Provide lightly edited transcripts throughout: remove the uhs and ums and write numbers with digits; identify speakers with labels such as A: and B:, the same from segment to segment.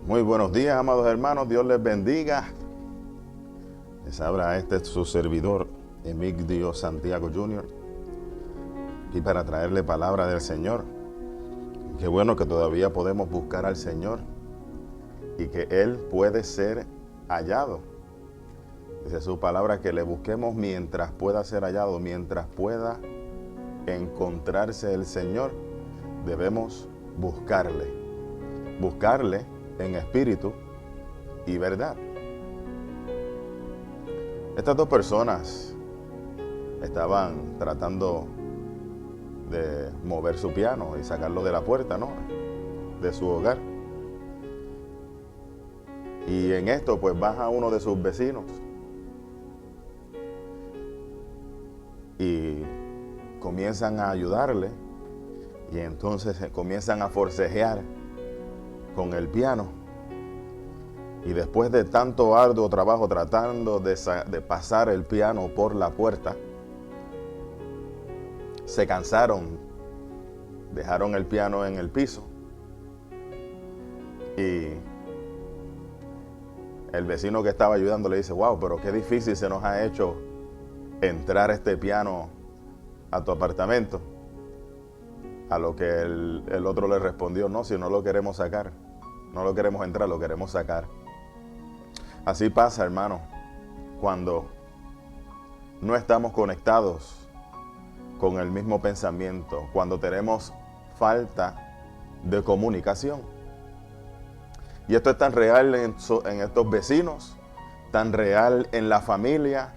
A: Muy buenos días, amados hermanos. Dios les bendiga. Les habla su servidor, Emigdio Santiago Jr., aquí para traerle palabra del Señor. Qué bueno que todavía podemos buscar al Señor y que Él puede ser hallado. Dice su palabra que le busquemos mientras pueda ser hallado, mientras pueda encontrarse el Señor. Debemos buscarle en espíritu y verdad. Estas dos personas estaban tratando de mover su piano y sacarlo de la puerta, ¿no?, de su hogar. Y en esto pues baja uno de sus vecinos y comienzan a ayudarle, y entonces comienzan a forcejear con el piano. Y después de tanto arduo trabajo tratando de pasar el piano por la puerta, se cansaron, dejaron el piano en el piso. Y el vecino que estaba ayudando le dice: wow, pero qué difícil se nos ha hecho entrar este piano a tu apartamento. A lo que el otro le respondió: no, si no lo queremos sacar, no lo queremos entrar, lo queremos sacar. Así pasa, hermano, cuando no estamos conectados con el mismo pensamiento, cuando tenemos falta de comunicación. Y esto es tan real en estos vecinos, tan real en la familia,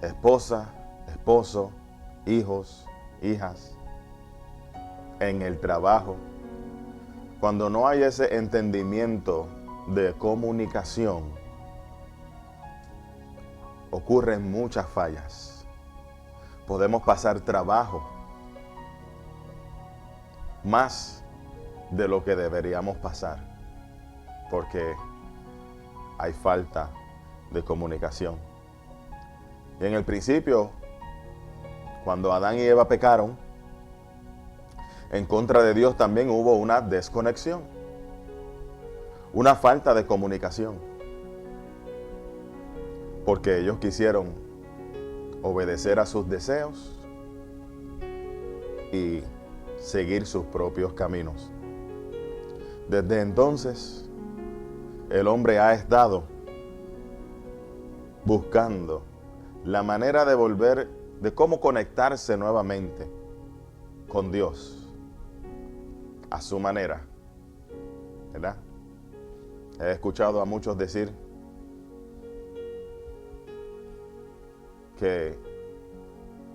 A: esposa, esposo, hijos, hijas, en el trabajo. Cuando no hay ese entendimiento de comunicación, ocurren muchas fallas. Podemos pasar trabajo más de lo que deberíamos pasar, porque hay falta de comunicación. Y en el principio, cuando Adán y Eva pecaron en contra de Dios, también hubo una desconexión, una falta de comunicación, porque ellos quisieron obedecer a sus deseos y seguir sus propios caminos. Desde entonces, el hombre ha estado buscando la manera de cómo conectarse nuevamente con Dios a su manera, ¿verdad? He escuchado a muchos decir que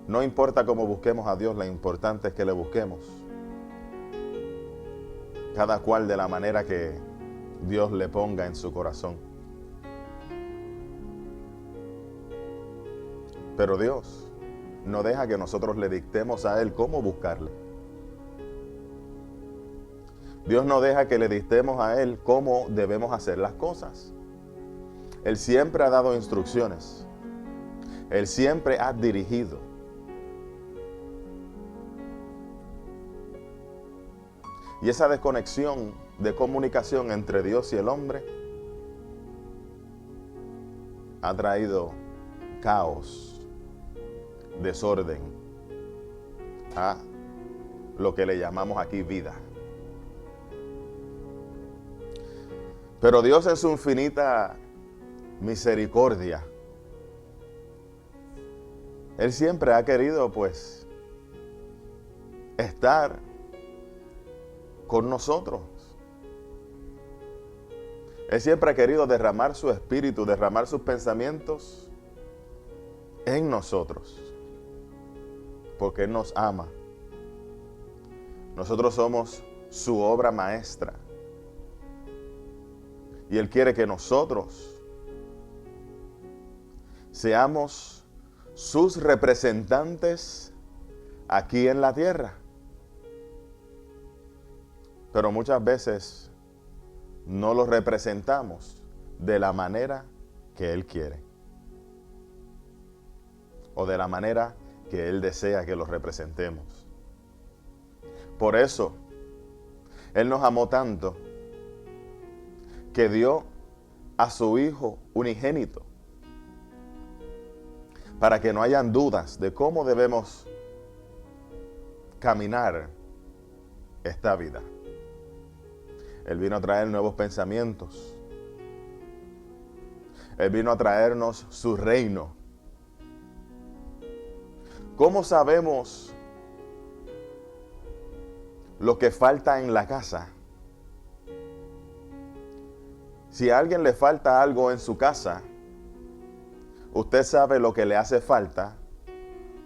A: no importa cómo busquemos a Dios, lo importante es que le busquemos, cada cual de la manera que Dios le ponga en su corazón. Pero Dios no deja que nosotros le dictemos a Él cómo buscarle. Dios no deja que le dictemos a Él cómo debemos hacer las cosas. Él siempre ha dado instrucciones. Él siempre ha dirigido. Y esa desconexión de comunicación entre Dios y el hombre ha traído caos, desorden, a lo que le llamamos aquí vida. Pero Dios, en su infinita misericordia, Él siempre ha querido pues estar con nosotros. Él siempre ha querido derramar su espíritu, derramar sus pensamientos en nosotros, porque Él nos ama. Nosotros somos su obra maestra. Y Él quiere que nosotros seamos sus representantes aquí en la tierra. Pero muchas veces no los representamos de la manera que Él quiere, o de la manera que Él desea que los representemos. Por eso Él nos amó tanto que dio a su Hijo unigénito para que no hayan dudas de cómo debemos caminar esta vida. Él vino a traer nuevos pensamientos. Él vino a traernos su reino. ¿Cómo sabemos lo que falta en la casa? Si a alguien le falta algo en su casa, usted sabe lo que le hace falta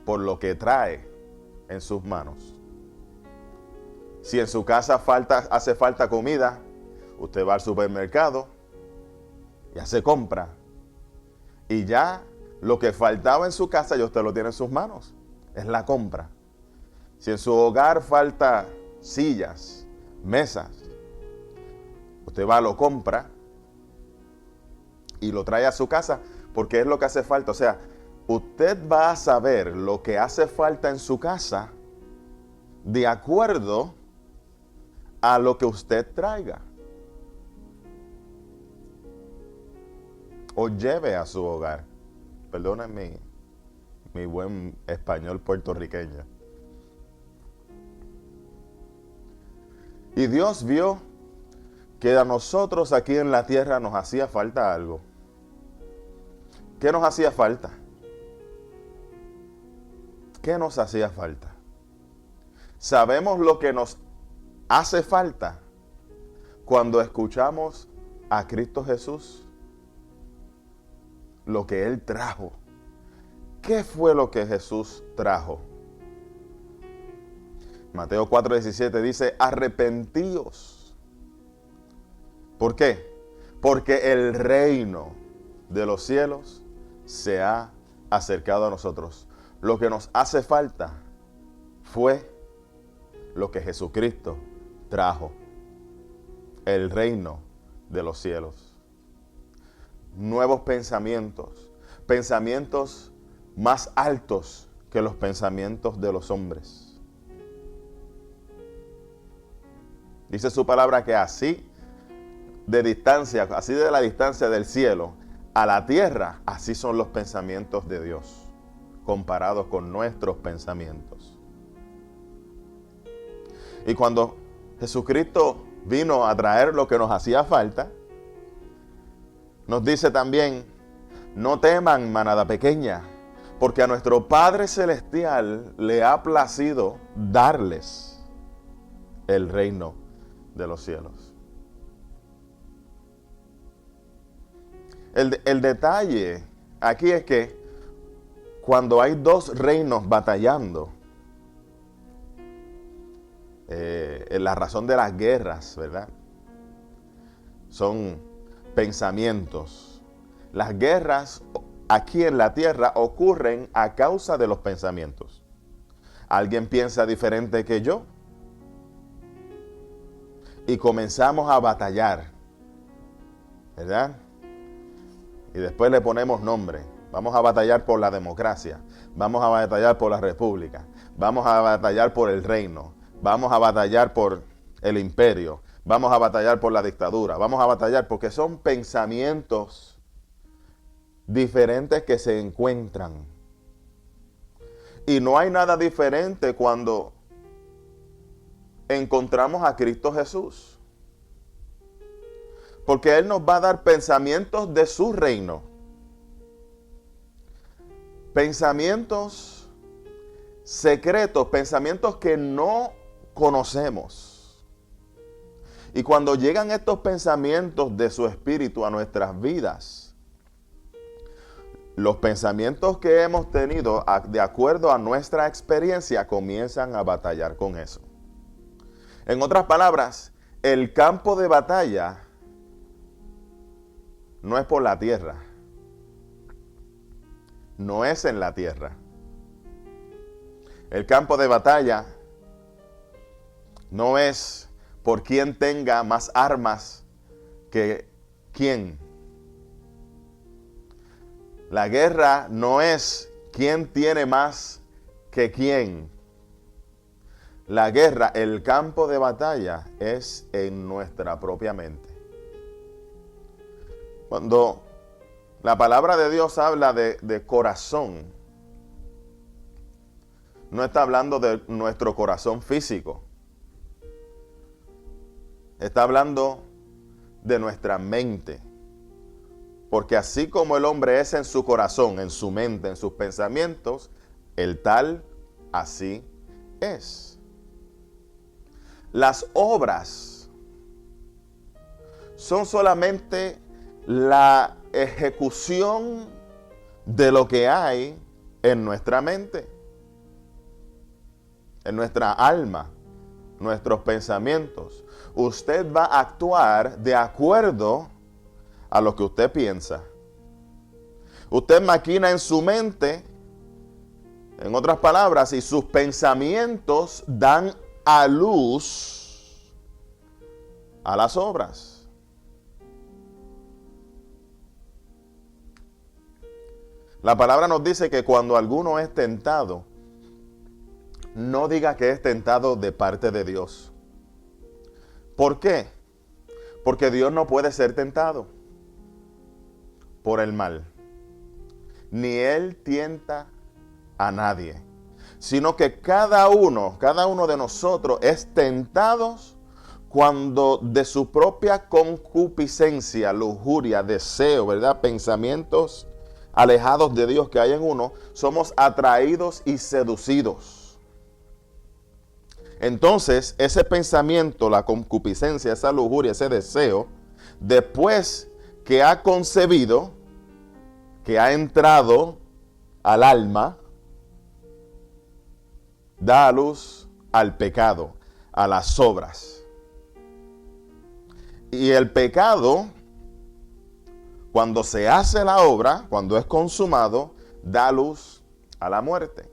A: por lo que trae en sus manos. Si en su casa hace falta comida, usted va al supermercado y hace compra. Y ya lo que faltaba en su casa ya usted lo tiene en sus manos. Es la compra. Si en su hogar falta sillas, mesas, usted va, lo compra y lo trae a su casa porque es lo que hace falta. O sea, usted va a saber lo que hace falta en su casa de acuerdo a lo que usted traiga o lleve a su hogar. Perdónenme mi buen español puertorriqueño. Y Dios vio que a nosotros aquí en la tierra nos hacía falta algo. ¿Qué nos hacía falta? ¿Qué nos hacía falta? Sabemos lo que nos hace falta cuando escuchamos a Cristo Jesús, lo que Él trajo. ¿Qué fue lo que Jesús trajo? Mateo 4:17 dice, arrepentíos. ¿Por qué? Porque el reino de los cielos se ha acercado a nosotros. Lo que nos hace falta fue lo que Jesucristo trajo. El reino de los cielos. Nuevos pensamientos. Pensamientos más altos que los pensamientos de los hombres. Dice su palabra que así de distancia, así de la distancia del cielo a la tierra, así son los pensamientos de Dios, comparados con nuestros pensamientos. Y cuando Jesucristo vino a traer lo que nos hacía falta, nos dice también, no teman, manada pequeña, porque a nuestro Padre Celestial le ha placido darles el reino de los cielos. El detalle aquí es que cuando hay dos reinos batallando, la razón de las guerras, ¿verdad? Son pensamientos. Las guerras aquí en la tierra ocurren a causa de los pensamientos. Alguien piensa diferente que yo y comenzamos a batallar, ¿verdad? Y después le ponemos nombre. Vamos a batallar por la democracia. Vamos a batallar por la república. Vamos a batallar por el reino. Vamos a batallar por el imperio. Vamos a batallar por la dictadura. Vamos a batallar porque son pensamientos diferentes que se encuentran. Y no hay nada diferente cuando encontramos a Cristo Jesús. Porque Él nos va a dar pensamientos de su reino. Pensamientos secretos, pensamientos que no conocemos. Y cuando llegan estos pensamientos de su espíritu a nuestras vidas, los pensamientos que hemos tenido de acuerdo a nuestra experiencia comienzan a batallar con eso. En otras palabras, el campo de batalla no es por la tierra. No es en la tierra. El campo de batalla no es por quien tenga más armas que quién. La guerra no es quién tiene más que quién. La guerra, el campo de batalla es en nuestra propia mente. Cuando la palabra de Dios habla de corazón, no está hablando de nuestro corazón físico. Está hablando de nuestra mente. Porque así como el hombre es en su corazón, en su mente, en sus pensamientos, el tal así es. Las obras son solamente la ejecución de lo que hay en nuestra mente, en nuestra alma, nuestros pensamientos. Usted va a actuar de acuerdo a lo que usted piensa. Usted maquina en su mente, en otras palabras, y sus pensamientos dan a luz a las obras. La palabra nos dice que cuando alguno es tentado, no diga que es tentado de parte de Dios. ¿Por qué? Porque Dios no puede ser tentado por el mal. Ni Él tienta a nadie, sino que cada uno de nosotros es tentados cuando de su propia concupiscencia, lujuria, deseo, ¿verdad? Pensamientos alejados de Dios que hay en uno, somos atraídos y seducidos. Entonces, ese pensamiento, la concupiscencia, esa lujuria, ese deseo, después que ha concebido, que ha entrado al alma, da a luz al pecado, a las obras. Y el pecado, cuando se hace la obra, cuando es consumado, da luz a la muerte.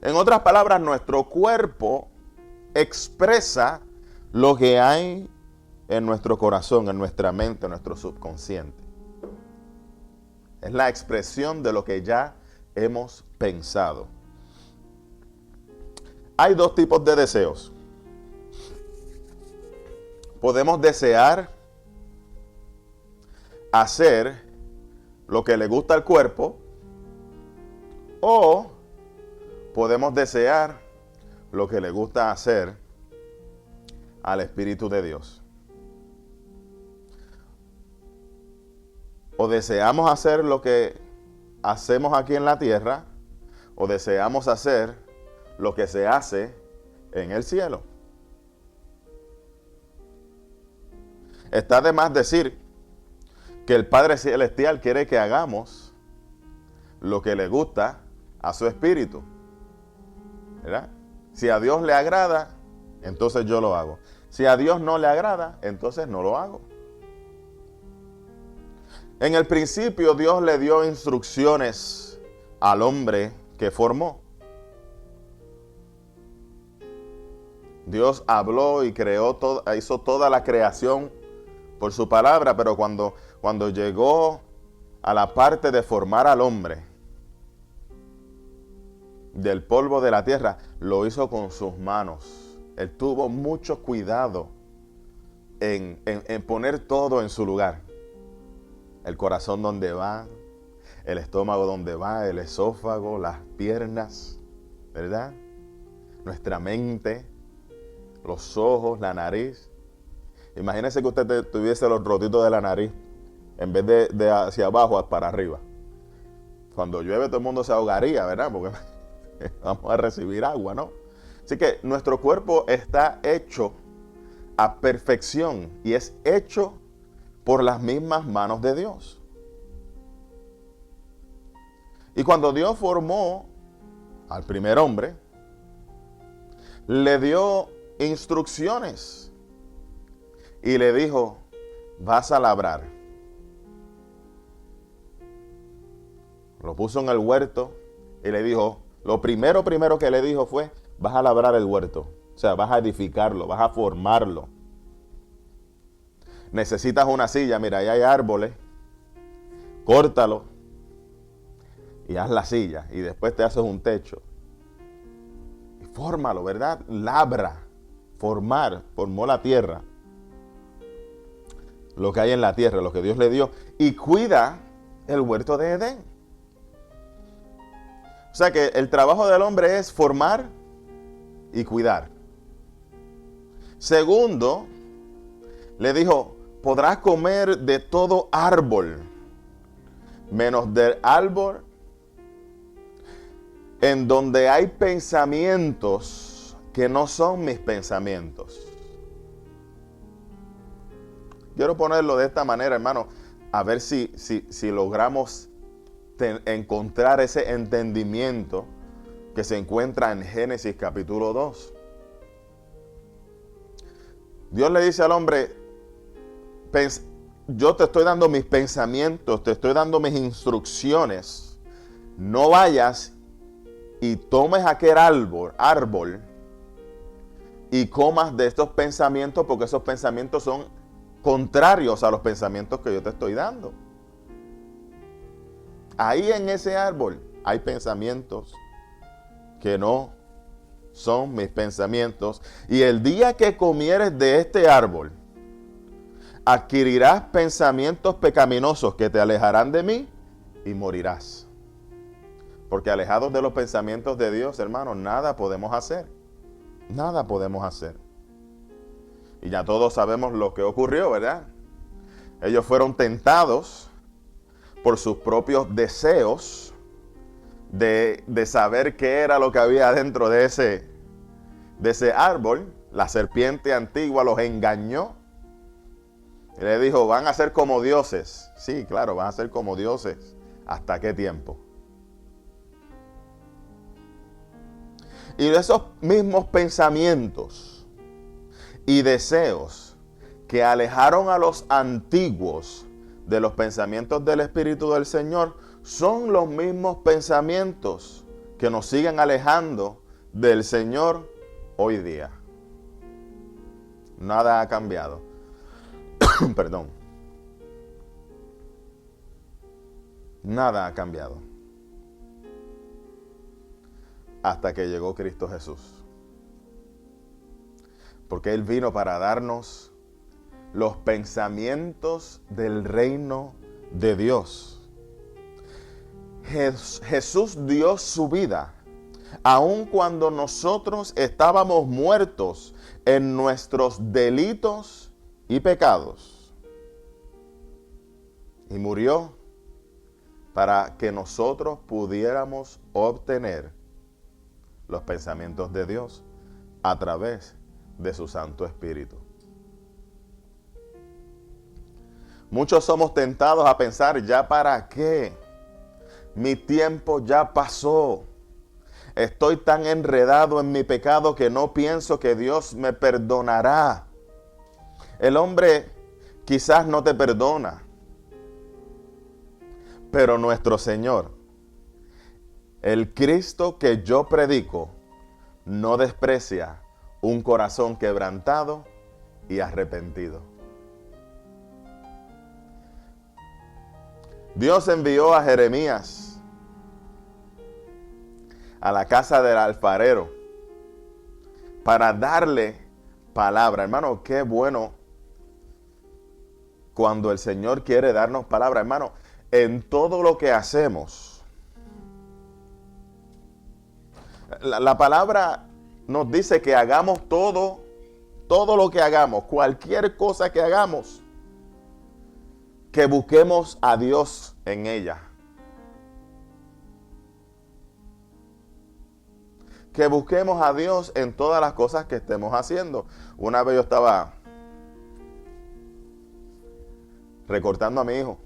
A: En otras palabras, nuestro cuerpo expresa lo que hay en nuestro corazón, en nuestra mente, en nuestro subconsciente. Es la expresión de lo que ya hemos pensado. Hay dos tipos de deseos. Podemos desear hacer lo que le gusta al cuerpo, o podemos desear lo que le gusta hacer al Espíritu de Dios. O deseamos hacer lo que hacemos aquí en la tierra, o deseamos hacer lo que se hace en el cielo. Está de más decir que el Padre Celestial quiere que hagamos lo que le gusta a su espíritu, ¿verdad? Si a Dios le agrada, entonces yo lo hago. Si a Dios no le agrada, entonces no lo hago. En el principio Dios le dio instrucciones al hombre que formó. Dios habló y creó hizo toda la creación por su palabra, pero cuando llegó a la parte de formar al hombre del polvo de la tierra, lo hizo con sus manos. Él tuvo mucho cuidado en poner todo en su lugar. El corazón donde va, el estómago donde va, el esófago, las piernas, ¿verdad? Nuestra mente, los ojos, la nariz. Imagínese que usted tuviese los rotitos de la nariz en vez de hacia abajo, para arriba. Cuando llueve todo el mundo se ahogaría, ¿verdad? Porque vamos a recibir agua, ¿no? Así que nuestro cuerpo está hecho a perfección y es hecho por las mismas manos de Dios. Y cuando Dios formó al primer hombre, le dio instrucciones y le dijo: vas a labrar. Lo puso en el huerto y le dijo, lo primero que le dijo fue: vas a labrar el huerto. O sea, vas a edificarlo, vas a formarlo. Necesitas una silla, mira, ahí hay árboles, córtalo y haz la silla, y después te haces un techo fórmalo, ¿verdad? Labra, formó la tierra. Lo que hay en la tierra, lo que Dios le dio. Y cuida el huerto de Edén. O sea que el trabajo del hombre es formar y cuidar. Segundo, le dijo, podrás comer de todo árbol, menos del árbol en donde hay pensamientos que no son mis pensamientos. Quiero ponerlo de esta manera, hermano, a ver si logramos encontrar ese entendimiento que se encuentra en Génesis capítulo 2. Dios le dice al hombre, yo te estoy dando mis pensamientos, te estoy dando mis instrucciones. No vayas y tomes aquel árbol y comas de estos pensamientos, porque esos pensamientos son contrarios a los pensamientos que yo te estoy dando. Ahí en ese árbol hay pensamientos que no son mis pensamientos. Y el día que comieres de este árbol, adquirirás pensamientos pecaminosos que te alejarán de mí y morirás. Porque alejados de los pensamientos de Dios, hermanos, nada podemos hacer. Nada podemos hacer. Y ya todos sabemos lo que ocurrió, ¿verdad? Ellos fueron tentados por sus propios deseos de saber qué era lo que había dentro de ese árbol. La serpiente antigua los engañó. Y le dijo, van a ser como dioses. Sí, claro, van a ser como dioses. ¿Hasta qué tiempo? Y de esos mismos pensamientos y deseos que alejaron a los antiguos de los pensamientos del Espíritu del Señor, son los mismos pensamientos que nos siguen alejando del Señor hoy día. Nada ha cambiado. Perdón. Nada ha cambiado. Hasta que llegó Cristo Jesús. Porque Él vino para darnos los pensamientos del reino de Dios. Jesús dio su vida, aun cuando nosotros estábamos muertos en nuestros delitos y pecados. Y murió para que nosotros pudiéramos obtener los pensamientos de Dios a través de su Santo Espíritu. Muchos somos tentados a pensar, ¿ya para qué? Mi tiempo ya pasó. Estoy tan enredado en mi pecado que no pienso que Dios me perdonará. El hombre quizás no te perdona, pero nuestro Señor, el Cristo que yo predico, no desprecia un corazón quebrantado y arrepentido. Dios envió a Jeremías a la casa del alfarero para darle palabra. Hermano, qué bueno cuando el Señor quiere darnos palabra. Hermano, en todo lo que hacemos, la palabra nos dice que hagamos todo lo que hagamos, cualquier cosa que hagamos, que busquemos a Dios en ella. Que busquemos a Dios en todas las cosas que estemos haciendo. Una vez yo estaba recortando a mi hijo.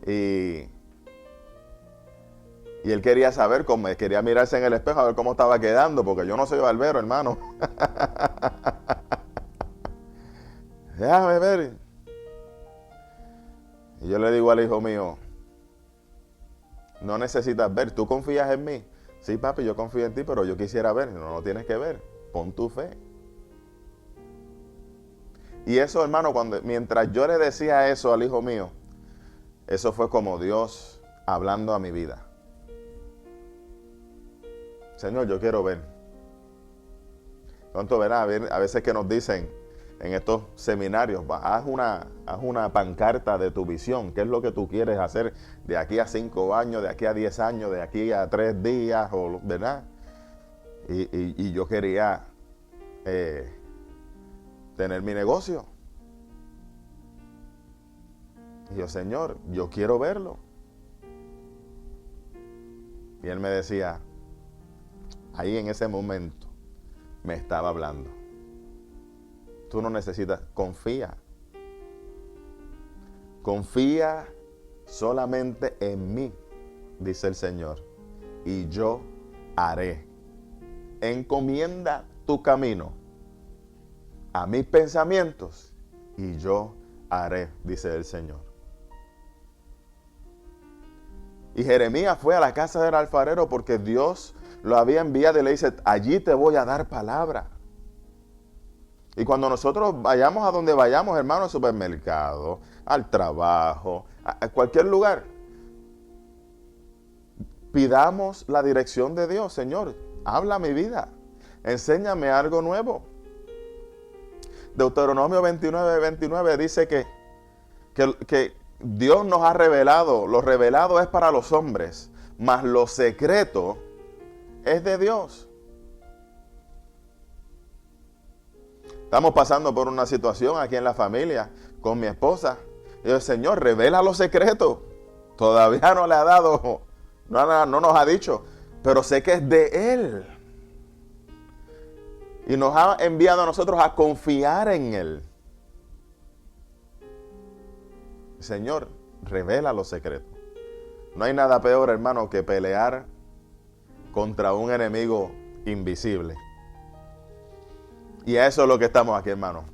A: Y él quería saber, quería mirarse en el espejo a ver cómo estaba quedando, porque yo no soy barbero, hermano. Déjame ver. Y yo le digo al hijo mío, no necesitas ver, ¿tú confías en mí? Sí, papi, yo confío en ti, pero yo quisiera ver. No tienes que ver, pon tu fe. Y eso, hermano, mientras yo le decía eso al hijo mío, eso fue como Dios hablando a mi vida. Señor, yo quiero ver. ¿Cuánto verá? A veces que nos dicen en estos seminarios, haz una pancarta de tu visión. ¿Qué es lo que tú quieres hacer de aquí a 5 años, de aquí a 10 años, de aquí a 3 días, ¿verdad? Y yo quería tener mi negocio. Y yo, Señor, yo quiero verlo. Y él me decía, ahí en ese momento me estaba hablando. Tú no necesitas, confía. Confía solamente en mí, dice el Señor, y yo haré. Encomienda tu camino a mis pensamientos y yo haré, dice el Señor. Y Jeremías fue a la casa del alfarero porque Dios lo había enviado y le dice, allí te voy a dar palabra. Y cuando nosotros vayamos a donde vayamos, hermano, al supermercado, al trabajo, a cualquier lugar, pidamos la dirección de Dios. Señor, habla mi vida, enséñame algo nuevo. Deuteronomio 29 dice que Dios nos ha revelado, lo revelado es para los hombres, mas lo secreto es de Dios. Estamos pasando por una situación aquí en la familia con mi esposa. Y yo, Señor, revela los secretos. Todavía no le ha dado, no nos ha dicho, pero sé que es de Él. Y nos ha enviado a nosotros a confiar en Él. Señor, revela los secretos. No hay nada peor, hermano, que pelear contra un enemigo invisible. Y a eso es lo que estamos aquí, hermano.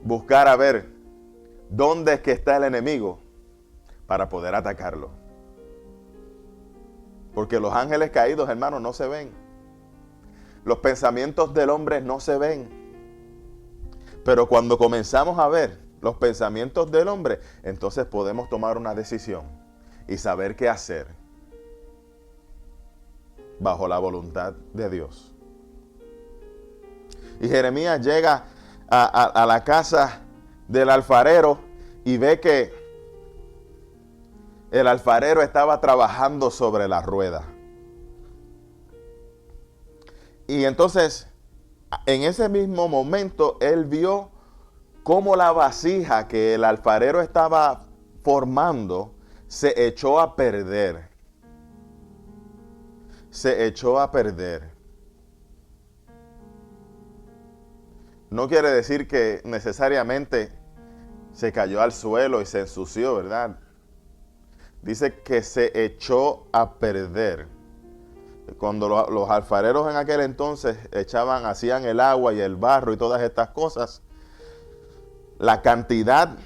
A: Buscar a ver dónde es que está el enemigo para poder atacarlo. Porque los ángeles caídos, hermano, no se ven. Los pensamientos del hombre no se ven. Pero cuando comenzamos a ver los pensamientos del hombre, entonces podemos tomar una decisión y saber qué hacer bajo la voluntad de Dios. Y Jeremías llega a la casa del alfarero y ve que el alfarero estaba trabajando sobre la rueda. Y entonces, en ese mismo momento, él vio cómo la vasija que el alfarero estaba formando se echó a perder. Se echó a perder. No quiere decir que necesariamente se cayó al suelo y se ensució, ¿verdad? Dice que se echó a perder. Cuando los alfareros en aquel entonces hacían el agua y el barro y todas estas cosas, la cantidad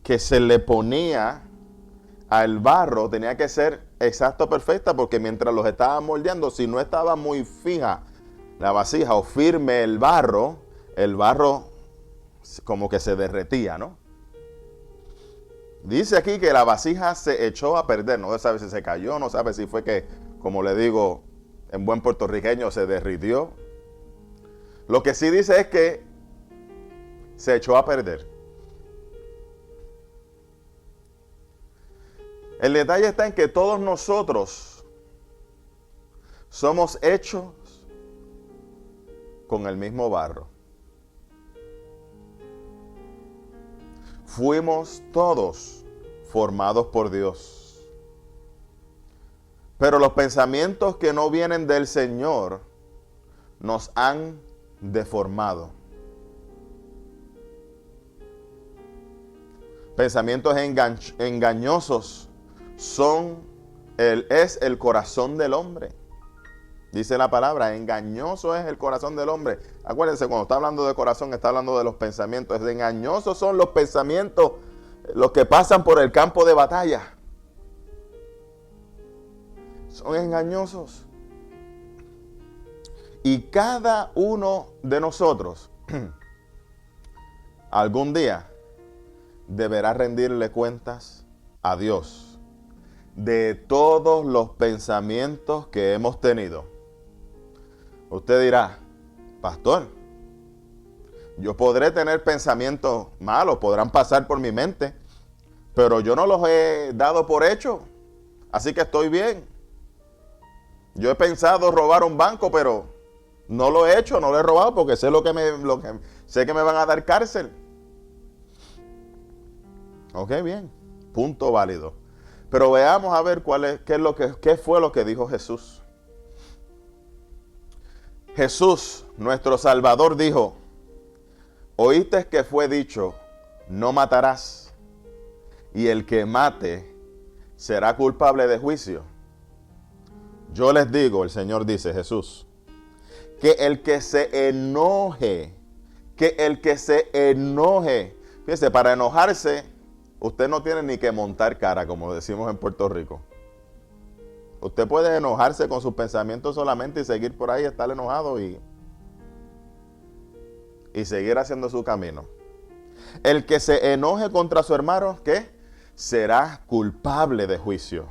A: que se le ponía al barro tenía que ser exacto, perfecta, porque mientras los estaban moldeando, si no estaba muy fija la vasija o firme el barro como que se derretía, ¿no? Dice aquí que la vasija se echó a perder, no sabe si se cayó, no sabe si fue que, como le digo en buen puertorriqueño, se derritió. Lo que sí dice es que se echó a perder. El detalle está en que todos nosotros somos hechos con el mismo barro. Fuimos todos formados por Dios. Pero los pensamientos que no vienen del Señor nos han deformado. Pensamientos engañosos es el corazón del hombre. Dice la palabra, engañoso es el corazón del hombre. Acuérdense, cuando está hablando de corazón, está hablando de los pensamientos. Engañosos son los pensamientos, los que pasan por el campo de batalla. Son engañosos. Y cada uno de nosotros, algún día, deberá rendirle cuentas a Dios de todos los pensamientos que hemos tenido. Usted dirá, pastor, yo podré tener pensamientos malos, podrán pasar por mi mente, pero yo no los he dado por hecho, así que estoy bien. Yo he pensado robar un banco, pero no lo he hecho, no lo he robado porque sé sé que me van a dar cárcel. Ok, bien, punto válido. Pero veamos a ver qué fue lo que dijo Jesús. Jesús, nuestro Salvador, dijo: oíste que fue dicho, no matarás, y el que mate será culpable de juicio. Yo les digo, el Señor dice, Jesús, que el que se enoje, fíjese, para enojarse, usted no tiene ni que montar cara, como decimos en Puerto Rico. Usted puede enojarse con sus pensamientos solamente y seguir por ahí, estar enojado y seguir haciendo su camino. El que se enoje contra su hermano, ¿qué? Será culpable de juicio.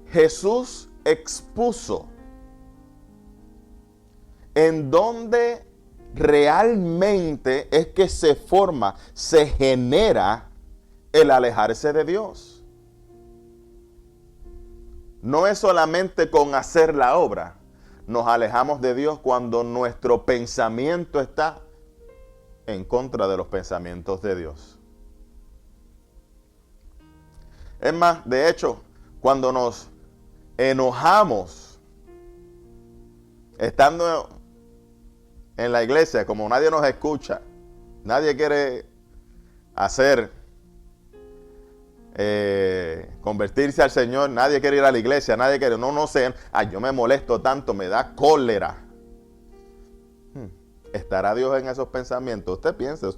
A: Jesús expuso en donde realmente es que se genera el alejarse de Dios. No es solamente con hacer la obra. Nos alejamos de Dios cuando nuestro pensamiento está en contra de los pensamientos de Dios. Es más, de hecho, cuando nos enojamos, estando en la iglesia, como nadie nos escucha, nadie quiere convertirse al Señor, nadie quiere ir a la iglesia, nadie quiere, no sé, yo me molesto tanto, me da cólera. ¿Estará Dios en esos pensamientos? Usted piensa, es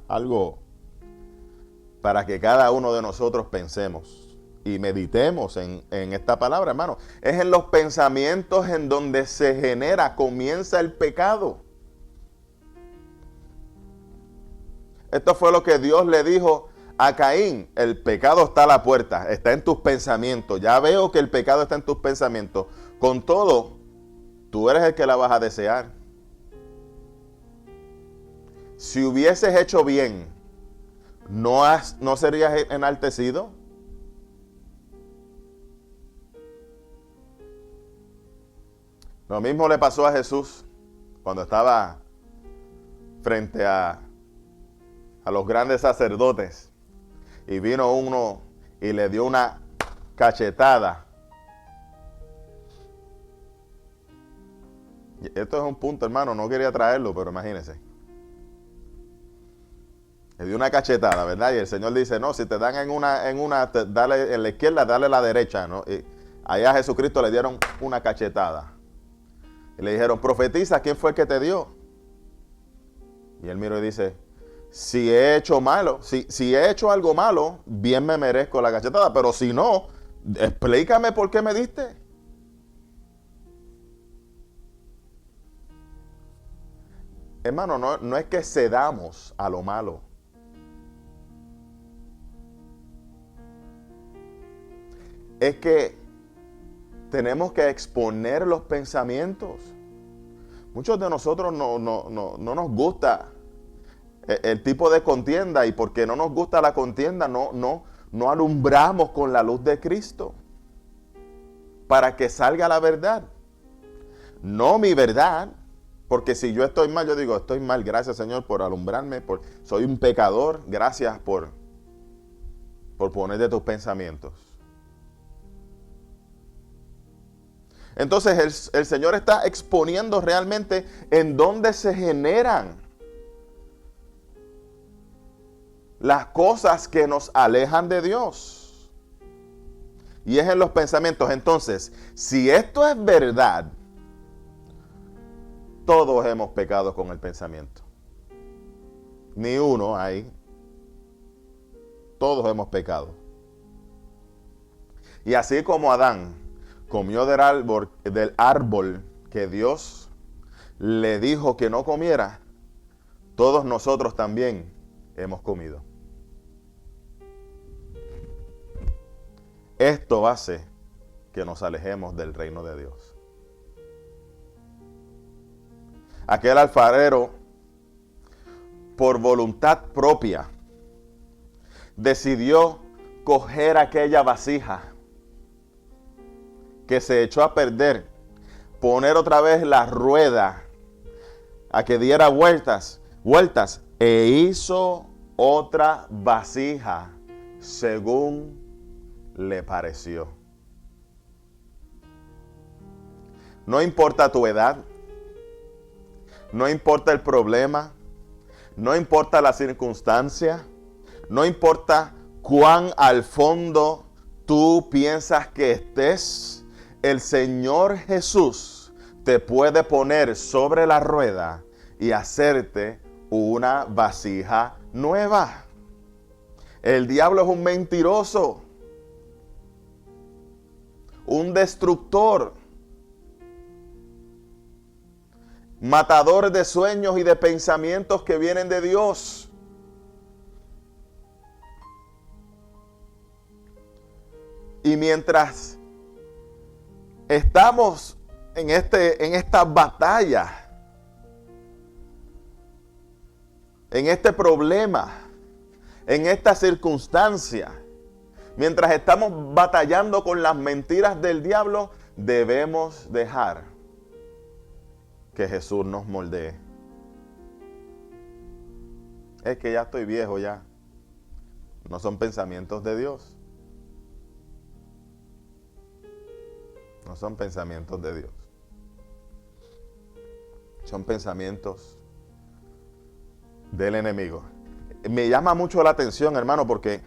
A: algo para que cada uno de nosotros pensemos y meditemos en esta palabra, hermano. Es en los pensamientos en donde comienza el pecado. Esto fue lo que Dios le dijo a Caín: el pecado está a la puerta, está en tus pensamientos. Ya veo que el pecado está en tus pensamientos. Con todo, tú eres el que la vas a desear. Si hubieses hecho bien, ¿no serías enaltecido? Lo mismo le pasó a Jesús cuando estaba frente a los grandes sacerdotes y vino uno y le dio una cachetada. Esto es un punto, hermano, no quería traerlo, pero imagínense. Le dio una cachetada, ¿verdad? Y el Señor dice, no, si te dan dale en la izquierda, dale la derecha, ¿no? Y allá a Jesucristo le dieron una cachetada. Y le dijeron, profetiza, ¿quién fue el que te dio? Y él miró y dice, si he hecho algo malo, bien me merezco la cachetada, pero si no, explícame por qué me diste. Hermano, no es que cedamos a lo malo. Es que tenemos que exponer los pensamientos. Muchos de nosotros no nos gusta el tipo de contienda, y porque no nos gusta la contienda, no alumbramos con la luz de Cristo para que salga la verdad. No mi verdad, porque si yo estoy mal, yo digo, estoy mal, gracias Señor por alumbrarme, soy un pecador, gracias por poner de tus pensamientos. Entonces el Señor está exponiendo realmente en dónde se generan las cosas que nos alejan de Dios. Y es en los pensamientos. Entonces, si esto es verdad, todos hemos pecado con el pensamiento. Ni uno hay. Todos hemos pecado. Y así como Adán comió del árbol que Dios le dijo que no comiera, todos nosotros también hemos comido. esto hace que nos alejemos del reino de Dios. Aquel alfarero, por voluntad propia, decidió coger aquella vasija que se echó a perder, poner otra vez la rueda a que diera vueltas, e hizo otra vasija según le pareció. No importa tu edad, no importa el problema, no importa la circunstancia, no importa cuán al fondo tú piensas que estés, el Señor Jesús te puede poner sobre la rueda y hacerte una vasija nueva. El diablo es un mentiroso, un destructor, matador de sueños y de pensamientos que vienen de Dios. Y mientras estamos en esta batalla, en este problema, en esta circunstancia, mientras estamos batallando con las mentiras del diablo, debemos dejar que Jesús nos moldee. Es que ya estoy viejo ya. No son pensamientos de Dios. No son pensamientos de Dios. Son pensamientos del enemigo. Me llama mucho la atención, hermano, porque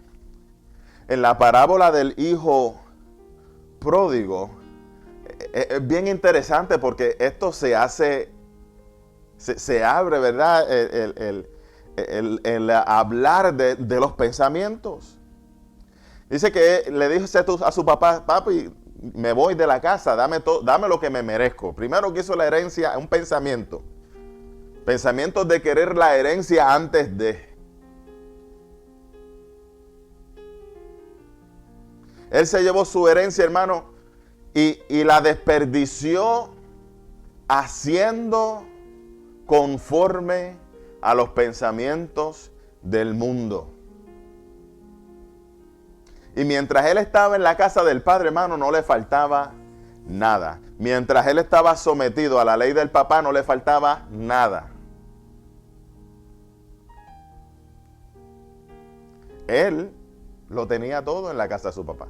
A: en la parábola del hijo pródigo es bien interesante porque esto se abre, ¿verdad? El hablar de los pensamientos. Dice que le dijo a su papá: papi, me voy de la casa, dame lo que me merezco. Primero quiso la herencia, un pensamiento. Pensamientos de querer la herencia antes de. Él se llevó su herencia, hermano, y la desperdició haciendo conforme a los pensamientos del mundo. Y mientras él estaba en la casa del padre, hermano, no le faltaba nada. Mientras él estaba sometido a la ley del papá, no le faltaba nada. Él lo tenía todo en la casa de su papá.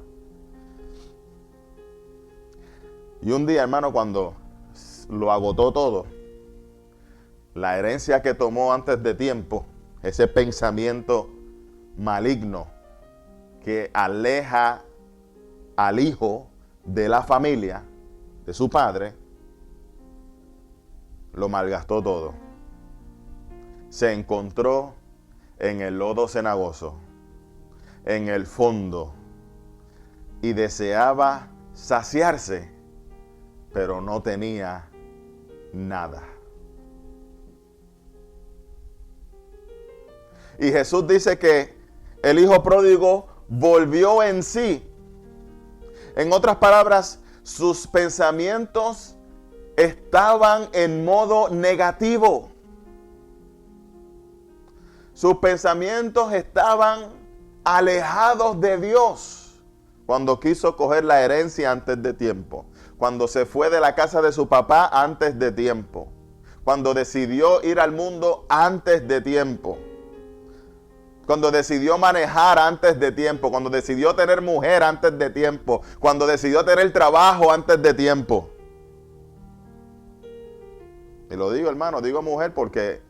A: Y un día, hermano, cuando lo agotó todo, la herencia que tomó antes de tiempo, ese pensamiento maligno que aleja al hijo de la familia, de su padre, lo malgastó todo. Se encontró en el lodo cenagoso, en el fondo, y deseaba saciarse, pero no tenía nada. Y Jesús dice que el hijo pródigo volvió en sí. En otras palabras, sus pensamientos estaban en modo negativo. Sus pensamientos estaban alejados de Dios cuando quiso coger la herencia antes de tiempo. Cuando se fue de la casa de su papá antes de tiempo. Cuando decidió ir al mundo antes de tiempo. Cuando decidió manejar antes de tiempo. Cuando decidió tener mujer antes de tiempo. Cuando decidió tener trabajo antes de tiempo. Y lo digo, hermano, digo mujer porque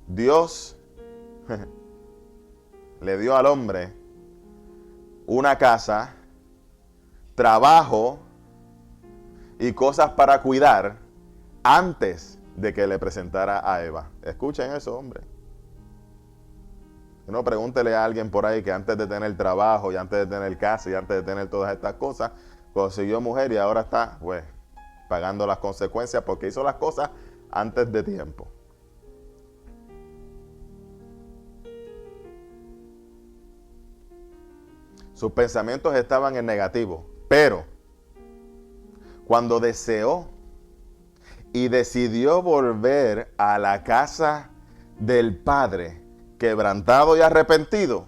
A: Dios le dio al hombre una casa, trabajo y cosas para cuidar antes de que le presentara a Eva. Escuchen eso, hombre. No, pregúntele a alguien por ahí que antes de tener trabajo y antes de tener casa y antes de tener todas estas cosas, consiguió mujer y ahora está, pues, pagando las consecuencias porque hizo las cosas antes de tiempo. Sus pensamientos estaban en negativo. Pero cuando deseó y decidió volver a la casa del Padre, quebrantado y arrepentido,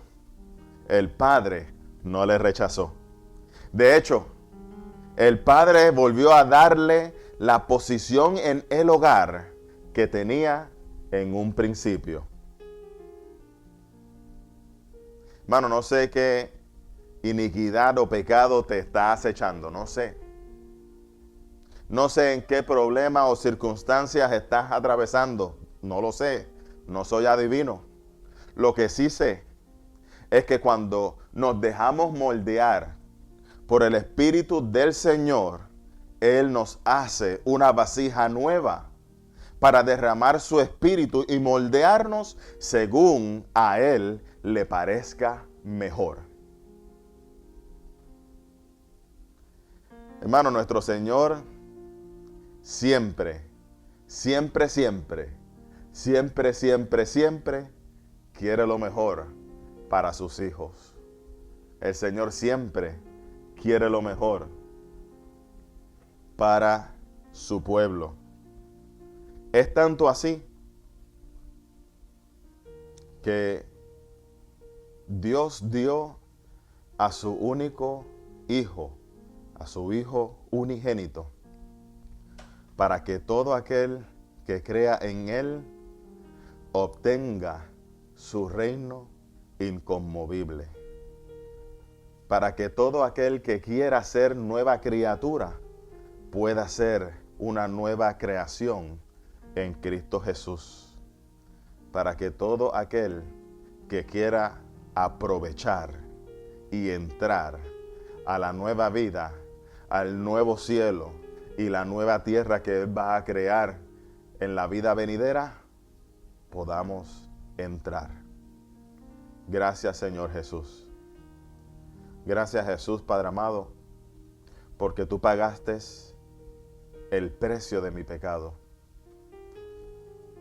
A: el Padre no le rechazó. De hecho, el Padre volvió a darle la posición en el hogar que tenía en un principio. Hermano, no sé qué iniquidad o pecado te está acechando, no sé. No sé en qué problema o circunstancias estás atravesando, no lo sé, no soy adivino. Lo que sí sé es que cuando nos dejamos moldear por el Espíritu del Señor, Él nos hace una vasija nueva para derramar su Espíritu y moldearnos según a Él le parezca mejor. Hermano, nuestro Señor siempre, siempre, siempre, siempre, siempre, siempre quiere lo mejor para sus hijos. El Señor siempre quiere lo mejor para su pueblo. Es tanto así que Dios dio a su único hijo, a su hijo unigénito, para que todo aquel que crea en él obtenga su reino inconmovible. Para que todo aquel que quiera ser nueva criatura pueda ser una nueva creación en Cristo Jesús. Para que todo aquel que quiera aprovechar y entrar a la nueva vida, al nuevo cielo y la nueva tierra que Él va a crear en la vida venidera, podamos entrar. Gracias, Señor Jesús. Gracias, Jesús, Padre amado, porque tú pagaste el precio de mi pecado.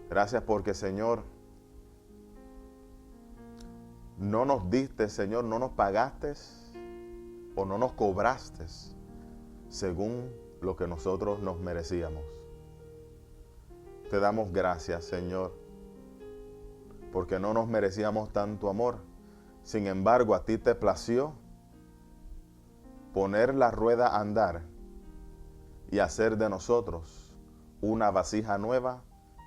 A: Gracias porque, Señor, no nos diste, Señor, no nos pagaste o no nos cobraste según lo que nosotros nos merecíamos. Te damos gracias, Señor, porque no nos merecíamos tanto amor. Sin embargo, a ti te plació poner la rueda a andar y hacer de nosotros una vasija nueva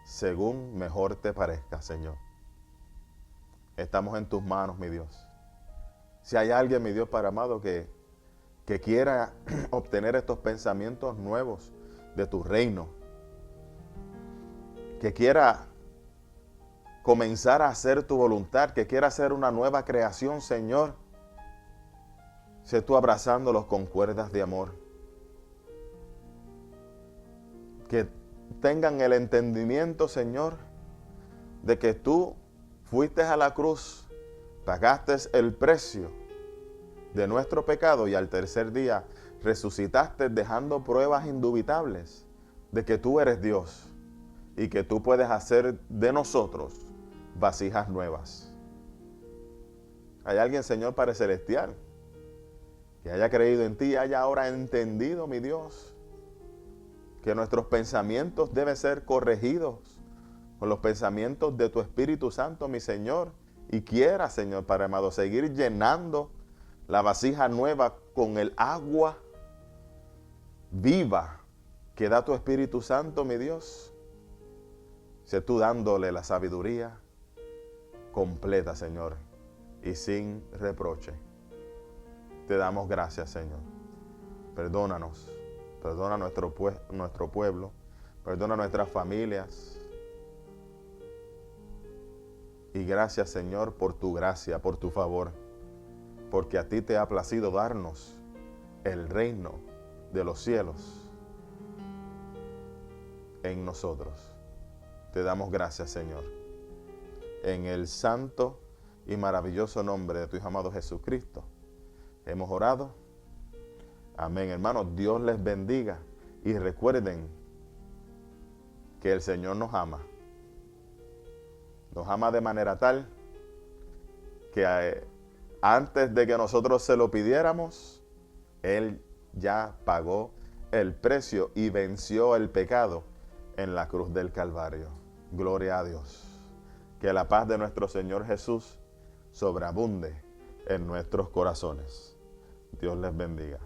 A: según mejor te parezca, Señor. Estamos en tus manos, mi Dios. Si hay alguien, mi Dios Padre amado, que quiera obtener estos pensamientos nuevos de tu reino, que quiera comenzar a hacer tu voluntad, que quiera hacer una nueva creación, Señor, sé tú abrazándolos con cuerdas de amor. Que tengan el entendimiento, Señor, de que tú fuiste a la cruz, pagaste el precio de nuestro pecado y al tercer día resucitaste dejando pruebas indubitables de que tú eres Dios y que tú puedes hacer de nosotros vasijas nuevas. Hay alguien, Señor Padre Celestial, que haya creído en ti y haya ahora entendido, mi Dios, que nuestros pensamientos deben ser corregidos con los pensamientos de tu Espíritu Santo, mi Señor, y quiera, Señor Padre amado, seguir llenando la vasija nueva con el agua viva que da tu Espíritu Santo, mi Dios. Sé tú dándole la sabiduría completa, Señor, y sin reproche. Te damos gracias, Señor. Perdónanos, perdona nuestro pueblo, perdona nuestras familias. Y gracias, Señor, por tu gracia, por tu favor, porque a ti te ha placido darnos el reino de los cielos en nosotros. Te damos gracias, Señor. En el santo y maravilloso nombre de tu Hijo amado Jesucristo, hemos orado. Amén, hermanos. Dios les bendiga. Y recuerden que el Señor nos ama. Nos ama de manera tal que Antes de que nosotros se lo pidiéramos, Él ya pagó el precio y venció el pecado en la cruz del Calvario. Gloria a Dios. Que la paz de nuestro Señor Jesús sobreabunde en nuestros corazones. Dios les bendiga.